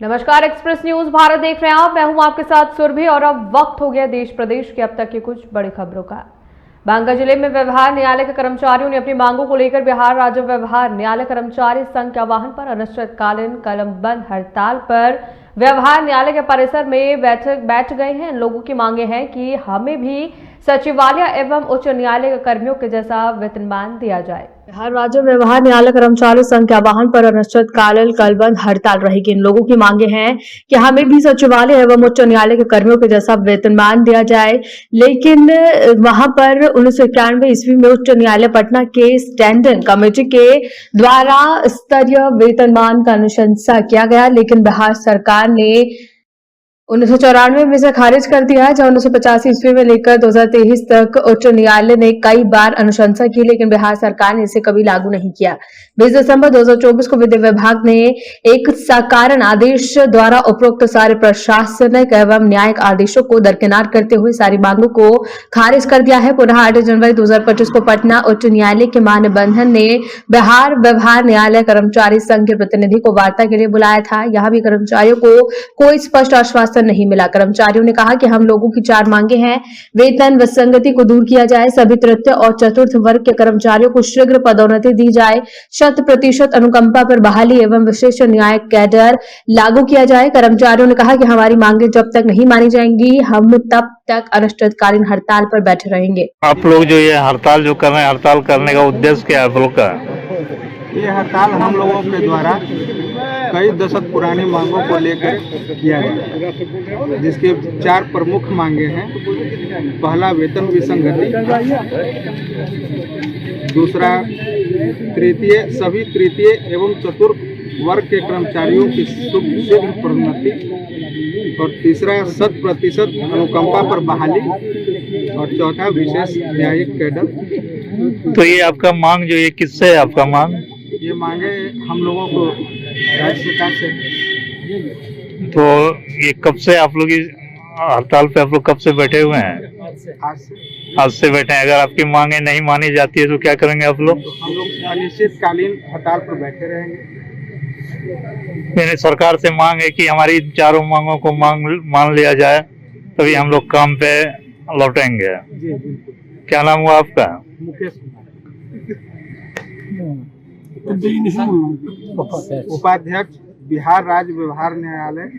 नमस्कार, express news Bharat देख रहे हैं आप। मैं हूं आपके साथ सुरभि और अब वक्त हो गया देश प्रदेश की अब तक की कुछ बड़ी खबरों का। बांका जिले में व्यवहार न्यायालय के कर्मचारियों ने अपनी मांगों को लेकर बिहार राज्य व्यवहार न्यायालय कर्मचारी संघ के आह्वान पर अनिश्चितकालीन कलमबंद हड़ताल पर व्यवहार न्यायालय के परिसर में बैठ गए हैं। लोगों की मांगे हैं कि हमें भी सचिवालय एवं उच्च न्यायालय के कर्मियों के जैसा वेतनमान दिया जाए। बिहार राज्य व्यवहार न्यायालय कर्मचारी संघ के आह्वान पर अनिश्चितकालीन कलबंद हड़ताल रहेगी। इन लोगों की मांगे हैं कि हमें भी सचिवालय एवं उच्च न्यायालय के कर्मियों के जैसा वेतनमान दिया जाए। लेकिन वहां पर 1991 ईस्वी में उच्च न्यायालय पटना के स्टैंडिंग कमेटी के द्वारा स्तरीय वेतनमान का अनुशंसा किया गया, लेकिन बिहार सरकार ने 1994 में इसे खारिज कर दिया है। जब 1985 ईस्वी में लेकर 2023 तक उच्च न्यायालय ने कई बार अनुशंसा की, लेकिन बिहार सरकार ने इसे कभी लागू नहीं किया। 20 दिसंबर 2024 को विधि विभाग ने एक सकारण आदेश द्वारा उपरोक्त सारे प्रशासनिक एवं न्यायिक आदेशों को दरकिनार करते हुए सारी मांगों को खारिज कर दिया है। पुनः 8 जनवरी 2025 को पटना उच्च न्यायालय के महानिबंधन ने बिहार व्यवहार न्यायालय कर्मचारी संघ के प्रतिनिधि को वार्ता के लिए बुलाया था। यहाँ भी कर्मचारियों को कोई स्पष्ट आश्वासन नहीं मिला। कर्मचारियों ने कहा कि हम लोगों की 4 मांगे हैं। वेतन विसंगति को दूर किया जाए, सभी तृतीय और चतुर्थ वर्ग के कर्मचारियों को शीघ्र पदोन्नति दी जाए, 100% अनुकंपा पर बहाली एवं विशेष न्यायिक कैडर लागू किया जाए। कर्मचारियों ने कहा कि हमारी मांगे जब तक नहीं मानी जाएंगी, हम तब तक अनिश्चितकालीन हड़ताल पर बैठे रहेंगे। आप लोग जो ये हड़ताल जो कर रहे हैं, हड़ताल करने का उद्देश्य क्या है आप लोग का? ये हड़ताल हम लोगों के द्वारा कई दशक पुरानी मांगों को लेकर किया गया, जिसके 4 प्रमुख मांगे हैं। पहला, वेतन विसंगति। दूसरा, सभी तृतीय एवं चतुर्थ वर्ग के कर्मचारियों की शीघ्र प्रोन्नति। और तीसरा, 100% अनुकंपा पर बहाली। और चौथा, विशेष न्यायिक कैडर। तो ये आपका मांग जो ये किससे है आपका मांग? ये मांगे हम लोगों को राज्य सरकार से। तो ये कब से आप लोग हड़ताल पे आप लोग कब से बैठे हुए हैं? आज से बैठे हैं। अगर आपकी मांगे नहीं मानी जाती है तो क्या करेंगे आप लोग? तो हम लोग अनिश्चितकालीन हड़ताल पर बैठे रहेंगे। मैंने सरकार से मांग है कि हमारी चारों मांगों को मान लिया जाए, तभी हम लोग काम पे लौटेंगे। जी बिल्कुल। क्या नाम हुआ आपका? मुकेश कुमार, उपाध्यक्ष बिहार राज्य व्यवहार न्यायालय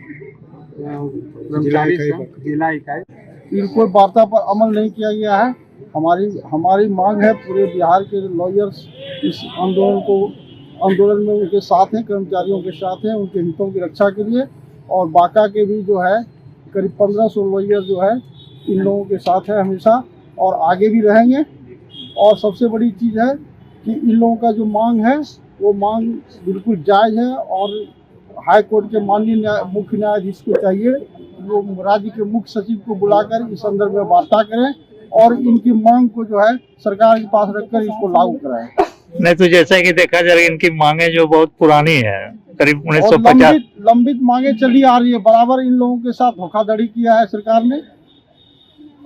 कर्मचारी संघ जिला इकाई। इनको वार्ता पर अमल नहीं किया गया है। हमारी मांग है, पूरे बिहार के लॉयर्स इस आंदोलन में उनके साथ हैं, कर्मचारियों के साथ हैं, उनके हितों की रक्षा के लिए। और बांका के भी जो है करीब 1500 लॉयर जो है इन लोगों के साथ है हमेशा, और आगे भी रहेंगे। और सबसे बड़ी चीज़ है कि इन लोगों का जो मांग है वो मांग बिल्कुल जायज़ है, और हाई कोर्ट के माननीय मुख्य न्यायाधीश को चाहिए वो राज्य के मुख्य सचिव को बुलाकर इस संदर्भ में वार्ता करें और इनकी मांग को जो है सरकार के पास रखकर इसको लागू कराएं। नहीं तो जैसा कि देखा जाए इनकी मांगे जो बहुत पुरानी है, करीब 1950 लंबित मांगे चली आ रही है। बराबर इन लोगों के साथ धोखाधड़ी किया है सरकार ने,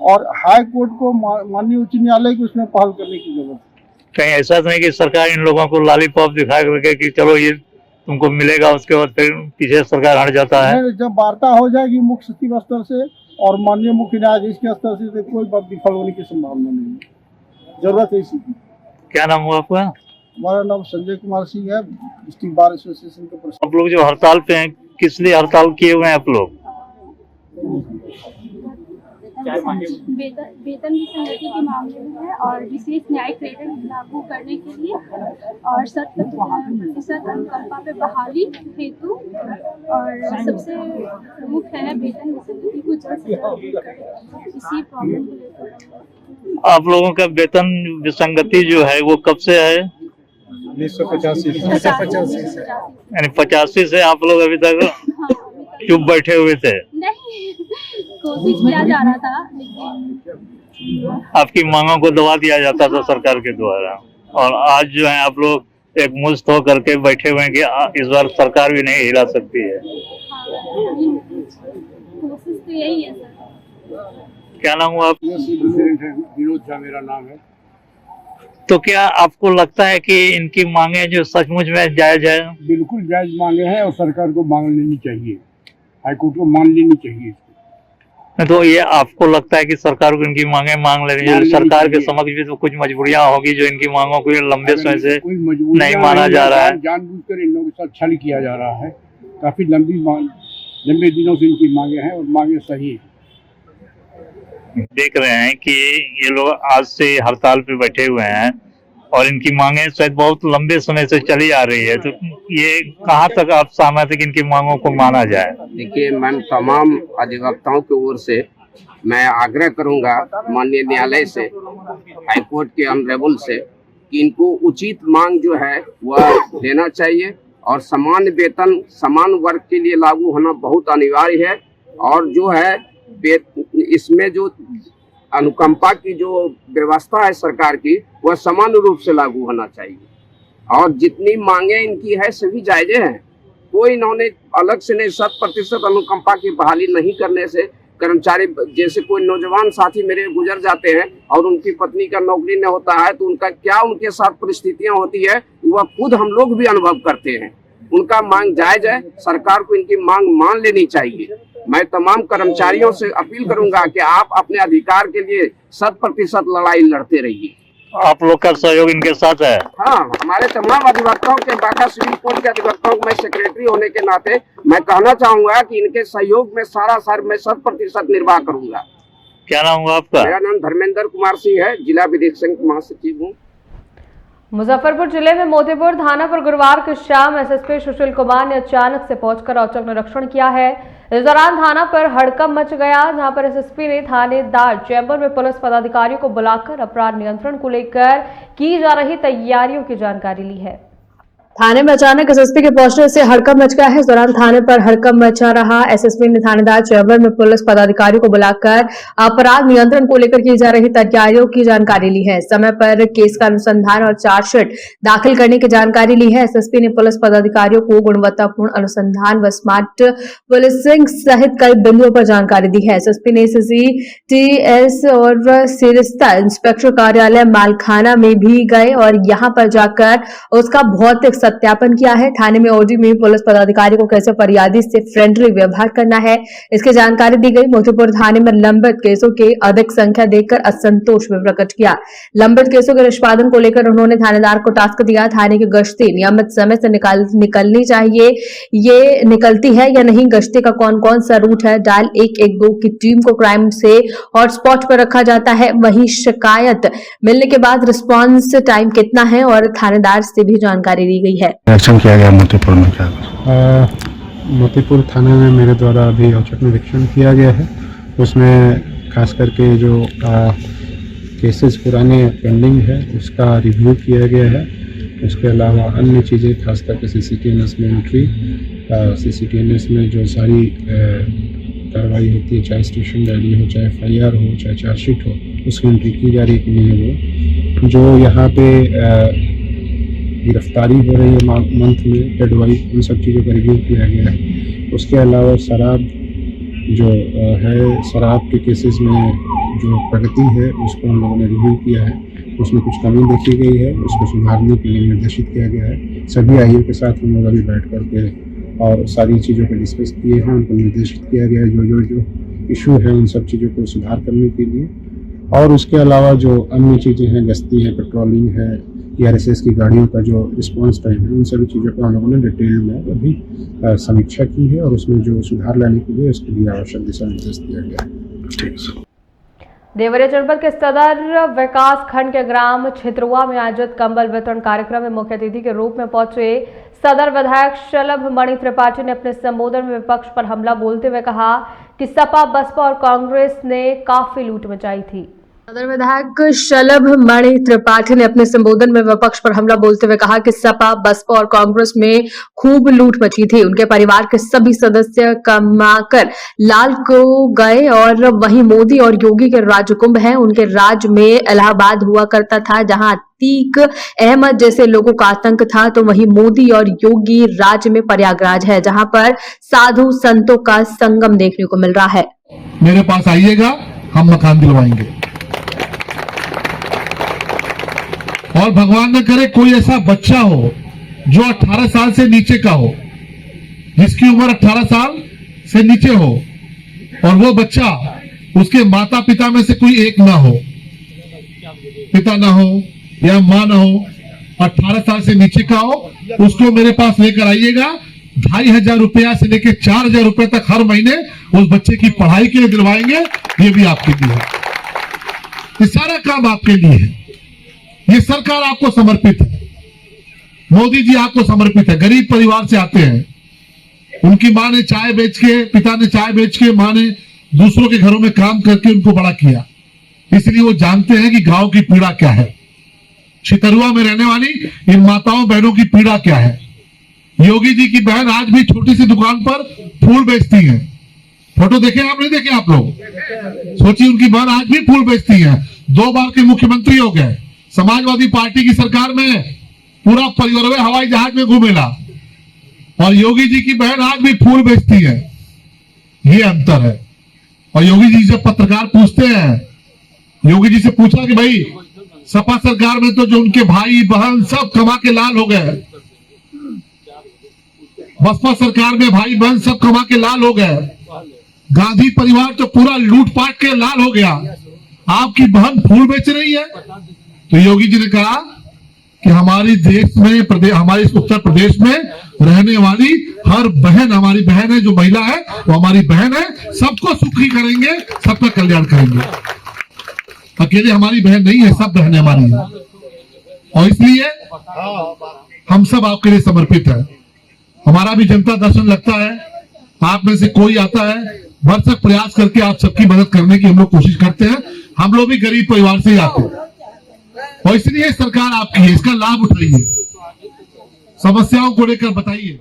और हाई कोर्ट को माननीय उच्च न्यायालय की उसमें पहल करने की जरूरत है। कहीं ऐसा नहीं कि सरकार इन लोगों को लॉलीपॉप दिखा करके कि चलो ये तुमको मिलेगा, उसके बाद फिर पीछे सरकार हट जाता है। जब वार्ता हो जाएगी मुख्य सचिव स्तर से और माननीय मुख्य न्यायाधीश के स्तर से, तो कोई बात विफल होने की संभावना नहीं है। जरूरत है इसी की। क्या नाम हुआ आपका? हमारा नाम संजय कुमार सिंह है, डिस्ट्रिक्ट बार एसोसिएशन के प्रेसिडेंट। आप लोग जो हड़ताल पे हैं, किस लिए हड़ताल किए हुए हैं आप लोग? वेतन विसंगति के मामले में है, और विशेष न्यायिक कैडर लागू करने के लिए, और 100% अनुकंपा पे बहाली हेतु, और सबसे प्रमुख है वेतन विसंगति को जल्द से जल्द दूर करें। इसी प्रॉब्लम को लेकर आप लोगों का वेतन विसंगति जो है वो कब से है? 1985 से। यानी 85 से आप लोग अभी तक चुप बैठे हुए थे? नहीं, कोशिश किया जा रहा था, लेकिन आपकी मांगों को दबा दिया जाता था सरकार के द्वारा, और आज जो है आप लोग एक मुश्त होकर के बैठे हुए हैं कि इस बार सरकार भी नहीं हिला सकती है। कोशिश तो यही है सर। क्या नाम हुआ आप? प्रेसिडेंट है, विनोद झा मेरा नाम है। तो क्या आपको लगता है कि इनकी मांगे जो सचमुच में जायज है? बिल्कुल जायज मांगे हैं और सरकार को मांग लेनी चाहिए, हाईकोर्ट को मान लेनी चाहिए। तो ये आपको लगता है कि सरकार को इनकी मांगे मांग लेनी चाहिए? सरकार के समक्ष भी तो कुछ मजबूरियां होगी जो इनकी मांगों को लंबे समय से नहीं माना जा रहा है। जानबूझकर इन लोगों के साथ छल किया जा रहा है। काफी लंबे दिनों से इनकी मांगे हैं और मांगे सही है। देख रहे हैं कि ये लोग आज से हड़ताल पे बैठे हुए हैं और इनकी मांगे शायद बहुत लंबे समय से चली आ रही है, तो ये कहाँ तक आप सहमत है कि इनकी मांगों को माना जाए? देखिए, मैं तमाम अधिवक्ताओं की ओर से मैं आग्रह करूंगा माननीय न्यायालय से, हाईकोर्ट के ऑनरेबल से, कि इनको उचित मांग जो है वह देना चाहिए और समान वेतन समान वर्ग के लिए लागू होना बहुत अनिवार्य है। और जो है इसमें जो अनुकंपा की जो व्यवस्था है सरकार की, वह समान रूप से लागू होना चाहिए। और जितनी मांगे इनकी है सभी जायजे हैं, कोई इन्होंने अलग से नहीं, 100% अनुकंपा की बहाली नहीं करने से कर्मचारी, जैसे कोई नौजवान साथी मेरे गुजर जाते हैं और उनकी पत्नी का नौकरी न होता है तो उनका क्या उनके साथ परिस्थितियां होती है वह खुद हम लोग भी अनुभव करते हैं। उनका मांग जायज है, सरकार को इनकी मांग मान लेनी चाहिए। मैं तमाम कर्मचारियों से अपील करूंगा कि आप अपने अधिकार के लिए 100% लड़ाई लड़ते रहिए। आप लोग का सहयोग इनके साथ है? हाँ, हमारे तमाम अधिवक्ताओं के, बाका सिविल कोर्ट के अधिवक्ताओं को मैं सेक्रेटरी होने के नाते मैं कहना चाहूंगा कि इनके सहयोग में मैं 100% निर्वाह करूंगा। क्या नाम हुआ आपका? मेरा नाम धर्मेंद्र कुमार सिंह है, जिला विधिक संघ महासचिव हूँ। मुजफ्फरपुर जिले में मोतीपुर थाना पर गुरुवार की शाम एसएसपी सुशील कुमार ने अचानक से पहुंचकर औचक निरीक्षण किया है। इस दौरान थाना पर हड़कंप मच गया, जहां पर एसएसपी ने थानेदार चैम्बर में पुलिस पदाधिकारियों को बुलाकर अपराध नियंत्रण को लेकर की जा रही तैयारियों की जानकारी ली है। थाने में अचानक एसएसपी के पहुंचने से हड़कंप मच गया है। इस दौरान थाने पर हड़कंप मचा रहा। एसएसपी ने थानेदार चैम्बर में पुलिस पदाधिकारियों को बुलाकर अपराध नियंत्रण को लेकर की जा रही तैयारियों की जानकारी ली है। समय पर केस का अनुसंधान और चार्जशीट दाखिल करने की जानकारी ली है। एसएसपी ने पुलिस पदाधिकारियों को गुणवत्तापूर्ण अनुसंधान व स्मार्ट पुलिसिंग सहित कई बिंदुओं पर जानकारी दी है। एसएसपी ने सीसीटीएस और सिरिस्ता इंस्पेक्टर कार्यालय मालखाना में भी गए और यहां पर जाकर उसका भौतिक सत्यापन किया है। थाने में ओडी में पुलिस पदाधिकारी को कैसे फरियादी से फ्रेंडली व्यवहार करना है, इसकी जानकारी दी गई। मोतीपुर थाने में लंबित केसों के अधिक संख्या देखकर असंतोष भी प्रकट किया। लंबित केसों के निष्पादन को लेकर उन्होंने थानेदार को टास्क दिया। थाने की गश्ती नियमित समय से निकलनी चाहिए, ये निकलती है या नहीं, गश्ती का कौन कौन सा रूट है, डायल 112 की टीम को क्राइम से हॉटस्पॉट पर रखा जाता है, वहीं शिकायत मिलने के बाद रिस्पांस टाइम कितना है और थानेदार से भी जानकारी दी गई है। एक्शन किया गया मोतीपुर में क्या? मोतीपुर थाने में मेरे द्वारा अभी औचक निरीक्षण किया गया है। उसमें खास करके जो केसेस पुराने पेंडिंग है उसका रिव्यू किया गया है। उसके अलावा अन्य चीज़ें खास करके सीसीटीएनएस में एंट्री, सीसीटीएनएस में जो सारी कार्रवाई होती है, चाहे स्टेशन डायरी हो, चाहे FIR हो, चाहे चार्जशीट हो, उसकी एंट्री की जा रही है कि नहीं है। वो जो यहाँ पे गिरफ्तारी हो रही है मंथ में, डेड वाइज, उन सब चीज़ों का रिव्यू किया गया है। उसके अलावा शराब जो है, शराब के केसेस में जो प्रगति है उसको हम लोगों ने रिव्यू किया है। उसमें कुछ कमी देखी गई है, उसको सुधारने के लिए निर्देशित किया गया है। सभी आईओ के साथ हम लोग अभी बैठ करके और सारी चीज़ों को डिस्कस किए हैं, उनको निर्देशित किया गया है जो इशू है उन सब चीज़ों को सुधार करने के लिए। और उसके अलावा जो अन्य चीज़ें हैं, गश्ती है, पेट्रोलिंग है, ERSS की गाड़ियों का जो रिस्पांस टाइम है, उन सभी चीज़ों को हम लोगों ने डिटेल में अभी समीक्षा की है और उसमें जो सुधार लाने के लिए उसके लिए आवश्यक दिशा निर्देश दिया गया है। देवरिया जनपद के सदर विकास खंड के ग्राम छितरुआ में आयोजित कंबल वितरण कार्यक्रम में मुख्य अतिथि के रूप में पहुंचे सदर विधायक शलभ मणि त्रिपाठी ने अपने संबोधन में विपक्ष पर हमला बोलते हुए कहा कि सपा, बसपा और कांग्रेस ने काफी लूट मचाई थी। सदर विधायक शलभ मणि त्रिपाठी ने अपने संबोधन में विपक्ष पर हमला बोलते हुए कहा कि सपा, बसपा और कांग्रेस में खूब लूट मची थी। उनके परिवार के सभी सदस्य कमाकर लाल को गए और वहीं मोदी और योगी के राजकुंभ हैं। उनके राज में इलाहाबाद हुआ करता था, जहां अतीक अहमद जैसे लोगों का आतंक था, तो वहीं मोदी और योगी राज में प्रयागराज है, जहां पर साधु संतों का संगम देखने को मिल रहा है। मेरे पास आइएगा, हम मकान दिलवाएंगे और भगवान न करे कोई ऐसा बच्चा हो जो 18 साल से नीचे का हो, जिसकी उम्र 18 साल से नीचे हो, और वो बच्चा उसके माता पिता में से कोई एक ना हो, पिता ना हो या माँ ना हो, 18 साल से नीचे का हो, उसको मेरे पास लेकर आइएगा। 2500 रुपया से लेकर 4000 रुपए तक हर महीने उस बच्चे की पढ़ाई के लिए दिलवाएंगे। ये भी आपके लिए है, ये सारा काम आपके लिए है। ये सरकार आपको समर्पित है, मोदी जी आपको समर्पित है। गरीब परिवार से आते हैं, उनकी माँ ने चाय बेच के, पिता ने चाय बेच के, माँ ने दूसरों के घरों में काम करके उनको बड़ा किया, इसलिए वो जानते हैं कि गांव की पीड़ा क्या है, छितरुआ में रहने वाली इन माताओं बहनों की पीड़ा क्या है। योगी जी की बहन आज भी छोटी सी दुकान पर फूल बेचती है। फोटो देखे आप, नहीं देखे आप लोग? सोचिए, उनकी बहन आज भी फूल बेचती है। 2 बार के मुख्यमंत्री हो गए, समाजवादी पार्टी की सरकार में पूरा परिवार हवाई जहाज में घूमेला, और योगी जी की बहन आज भी फूल बेचती है। ये अंतर है। और योगी जी से पत्रकार पूछते हैं, योगी जी से पूछा कि भाई सपा सरकार में तो जो उनके भाई बहन सब कमा के लाल हो गए, बसपा सरकार में भाई बहन सब कमा के लाल हो गए, गांधी परिवार तो पूरा लूटपाट के लाल हो गया, आपकी बहन फूल बेच रही है। तो योगी जी ने कहा कि हमारे देश में, हमारे उत्तर प्रदेश में रहने वाली हर बहन हमारी बहन है, जो महिला है वो हमारी बहन है, सबको सुखी करेंगे, सबका कल्याण करेंगे। अकेले हमारी बहन नहीं है, सब बहनें हमारी हैं, और इसलिए हम सब आपके लिए समर्पित है। हमारा भी जनता दर्शन लगता है, आप में से कोई आता है, भरसक प्रयास करके आप सबकी मदद करने की हम लोग कोशिश करते हैं। हम लोग भी गरीब परिवार से ही आते हैं, और इसलिए सरकार आपकी है, इसका लाभ उठाइए, समस्याओं को लेकर बताइए।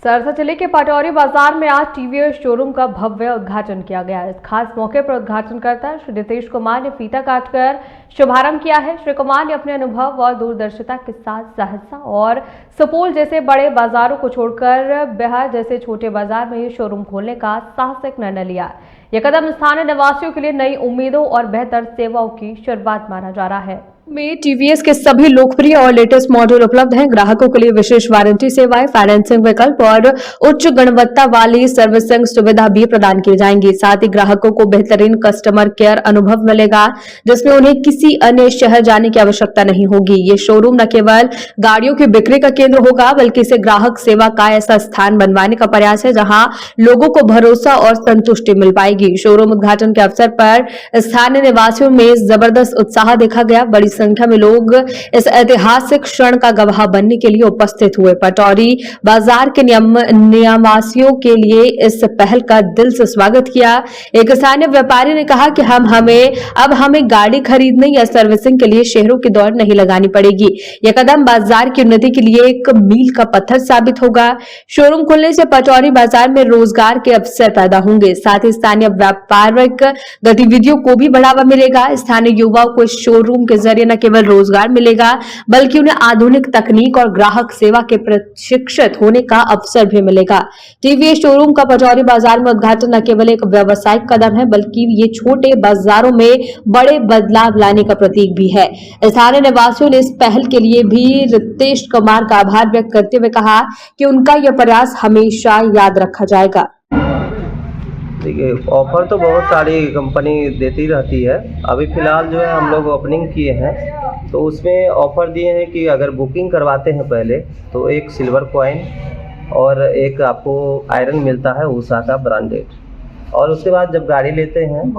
सहरसा जिले के पटौरी बाजार में आज टीवीएस शोरूम का भव्य उद्घाटन किया गया। इस खास मौके पर उद्घाटनकर्ता श्री नीतीश कुमार ने फीता काटकर शुभारंभ किया है। श्री कुमार ने अपने अनुभव और दूरदर्शिता के साथ सहरसा और सुपौल जैसे बड़े बाजारों को छोड़कर बिहार जैसे छोटे बाजार में ये शोरूम खोलने का साहसिक निर्णय लिया। यह कदम स्थानीय निवासियों के लिए नई उम्मीदों और बेहतर सेवाओं की शुरुआत माना जा रहा है। में टीवीएस के सभी लोकप्रिय और लेटेस्ट मॉडल उपलब्ध हैं। ग्राहकों के लिए विशेष वारंटी सेवाएं, फाइनेंसिंग विकल्प और उच्च गुणवत्ता वाली सर्विसिंग सुविधा भी प्रदान की जाएंगी। साथ ही ग्राहकों को बेहतरीन कस्टमर केयर अनुभव मिलेगा, जिसमें उन्हें किसी अन्य शहर जाने की आवश्यकता नहीं होगी। ये शोरूम न केवल गाड़ियों की बिक्री का केंद्र होगा, बल्कि इसे ग्राहक सेवा का ऐसा स्थान बनवाने का प्रयास है जहां लोगों को भरोसा और संतुष्टि मिल पाएगी। शोरूम उद्घाटन के अवसर पर स्थानीय निवासियों में जबरदस्त उत्साह देखा गया। बड़ी संख्या में लोग इस ऐतिहासिक क्षण का गवाह बनने के लिए उपस्थित हुए। पटौरी बाजार के निवासियों के लिए इस पहल का दिल से स्वागत किया। एक स्थानीय व्यापारी ने कहा कि अब हमें गाड़ी खरीदने या सर्विसिंग के लिए शहरों की दौड़ नहीं लगानी पड़ेगी। यह कदम बाजार की उन्नति के लिए एक मील का पत्थर साबित होगा। शोरूम खुलने से पटौरी बाजार में रोजगार के अवसर पैदा होंगे, साथ ही स्थानीय व्यापारिक गतिविधियों को भी बढ़ावा मिलेगा। स्थानीय युवाओं को इस शोरूम के जरिए न केवल रोजगार मिलेगा, बल्कि उन्हें आधुनिक तकनीक और ग्राहक सेवा के प्रशिक्षित होने का अवसर भी मिलेगा। टीवीएस शोरूम का पटौरी बाजार में उद्घाटन न केवल एक व्यावसायिक कदम है, बल्कि ये छोटे बाजारों में बड़े बदलाव लाने का प्रतीक भी है। स्थानीय निवासियों ने इस पहल के लिए भी नीतीश कुमार का आभार व्यक्त करते हुए कहा कि उनका यह प्रयास हमेशा याद रखा जाएगा। देखिए, ऑफर तो बहुत सारी कंपनी देती रहती है। अभी फ़िलहाल जो है हम लोग ओपनिंग किए हैं, तो उसमें ऑफ़र दिए हैं कि अगर बुकिंग करवाते हैं पहले तो एक सिल्वर कॉइन और एक आपको आयरन मिलता है उषा का ब्रांडेड, और उसके बाद जब गाड़ी लेते हैं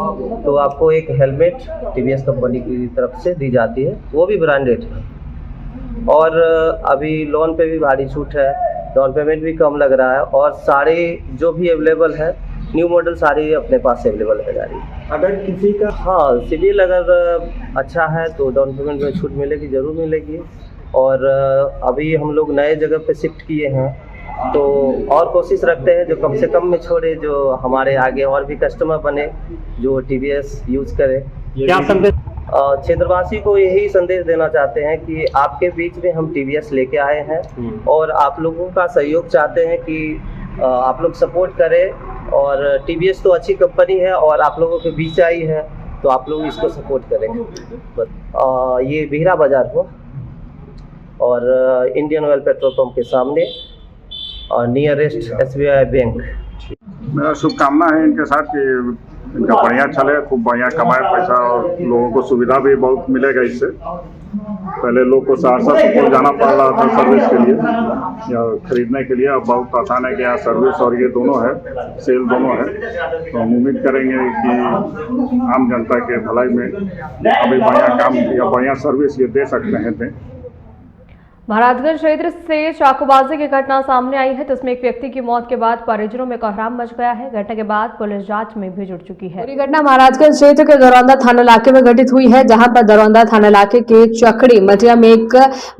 तो आपको एक हेलमेट टीवीएस कंपनी की तरफ से दी जाती है, वो भी ब्रांडेड है। और अभी लोन पे भी भारी छूट है, डाउन पेमेंट भी कम लग रहा है, और सारे जो भी अवेलेबल है न्यू मॉडल सारी अपने पास अवेलेबल है गाड़ी। अगर किसी का सिविल अगर अच्छा है तो डाउन पेमेंट में छूट मिलेगी, ज़रूर मिलेगी। और अभी हम लोग नए जगह पे शिफ्ट किए हैं, तो और कोशिश रखते हैं जो कम से कम में छोड़े, जो हमारे आगे और भी कस्टमर बने जो टीवीएस यूज़ करें। क्या संदेश क्षेत्रवासी को यही संदेश देना चाहते हैं कि आपके बीच में हम टीवीएस लेके आए हैं, और आप लोगों का सहयोग चाहते हैं कि आप लोग सपोर्ट करें। और टीवीएस तो अच्छी कंपनी है और आप लोगों के बीच आई है, तो आप लोग इसको सपोर्ट करें। ये बिहरा बाजार को और इंडियन ऑयल पेट्रोल पंप के सामने और नियरेस्ट SBI बैंक। मेरा शुभकामना है इनके साथ कि इनका बढ़िया चले, खूब बढ़िया कमाए पैसा और लोगों को सुविधा भी बहुत मिलेगा इससे। पहले लोग को सहरसा सुपौल जाना पड़ रहा था सर्विस के लिए या खरीदने के लिए, अब बहुत आसान है कि यहाँ सर्विस और ये दोनों है, सेल दोनों है। तो हम उम्मीद करेंगे कि आम जनता के भलाई में अभी बढ़िया काम या बढ़िया सर्विस ये दे सकते हैं। महाराजगंज क्षेत्र से चाकूबाजी की घटना सामने आई है, जिसमें एक व्यक्ति की मौत के बाद परिजनों में कोहराम मच गया है। घटना के बाद पुलिस जांच में भी जुट चुकी है। पूरी घटना महाराजगंज क्षेत्र के दरौंदा थाना इलाके में घटित हुई है, जहां पर दरौंदा थाना इलाके के चकड़ी मटिया में एक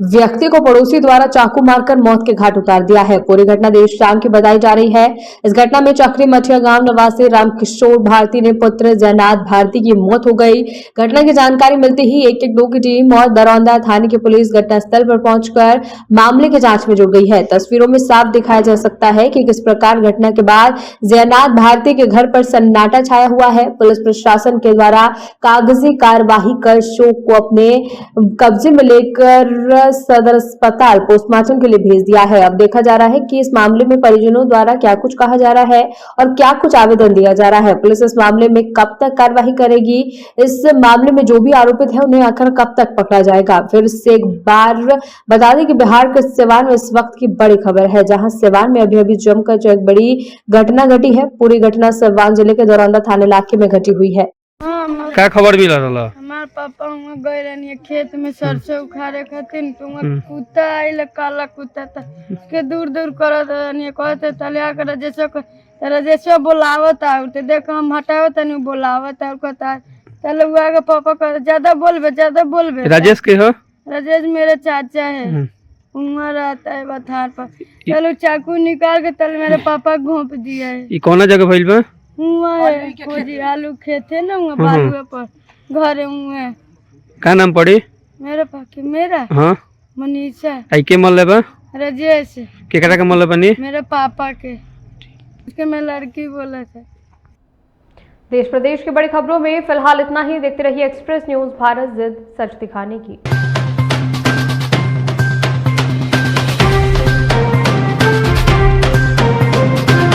व्यक्ति को पड़ोसी द्वारा चाकू मारकर मौत के घाट उतार दिया है। पूरी घटना देर शाम की बताई जा रही है। इस घटना में चकड़ी मटिया गाँव निवासी रामकिशोर भारती ने पुत्र जयनाथ भारती की मौत हो गई। घटना की जानकारी मिलते ही 112 की टीम और दरौंदा थाने की पुलिस घटनास्थल पर पहुंचकर मामले की जांच में जुट गई है। तस्वीरों में साफ दिखाया जा सकता है कि किस प्रकार घटना के बाद जयनाथ भारती के घर पर सन्नाटा छाया हुआ है। पुलिस प्रशासन के द्वारा कागजी कार्यवाही कर शव को अपने कब्जे में लेकर सदर अस्पताल पोस्टमार्टम के लिए भेज दिया है। अब देखा जा रहा है कि इस मामले में परिजनों द्वारा क्या कुछ कहा जा रहा है और क्या कुछ आवेदन दिया जा रहा है। पुलिस इस मामले में कब तक कार्यवाही करेगी, इस मामले में जो भी आरोपित है उन्हें आखिर कब तक पकड़ा जाएगा। फिर से एक बार बता दें कि बिहार के सिवान में इस वक्त की बड़ी खबर है, जहां सिवान में अभी जमकर जो एक बड़ी घटना घटी है। पूरी घटना सिवान जिले के दरौंदा थाना इलाके में घटी हुई है। क्या खबर मिला रहा? हमारे पापा वहाँ गए रहनी खेत में सरसों उखाड़े खातिर, तो वहाँ कुत्ता आइल, काला कुत्ता था, उसके दूर दूर करत रहनी, कहते तलिया कर राजेश्वर बोलावत है, तो देखो हम हटावत नहीं बोलावत है, कहता चलो हुआ के पापा कर ज्यादा बोलबे। राजेश के हो? राजेश मेरे चाचा है, वहाँ रहता है बथार पर। चलो चाकू निकाल के तल मेरे पापा घोंप दिया है। ये कौन जगह भइल बा? हुआ खोजी आलू खेत है ना, वहाँ बालुआ पर घर है। हुआ क्या नाम पड़ी? मेरे पापा मेरा हाँ मनीषा। आई के मल्ले बा? राजेश। के करा के मल्ले बनी? मेरे पापा के, उसके मैं लड़की बोला था। देश प्रदेश की बड़ी खबरों में फिलहाल इतना ही। देखते रहिए एक्सप्रेस न्यूज भारत, जिद सच दिखाने की।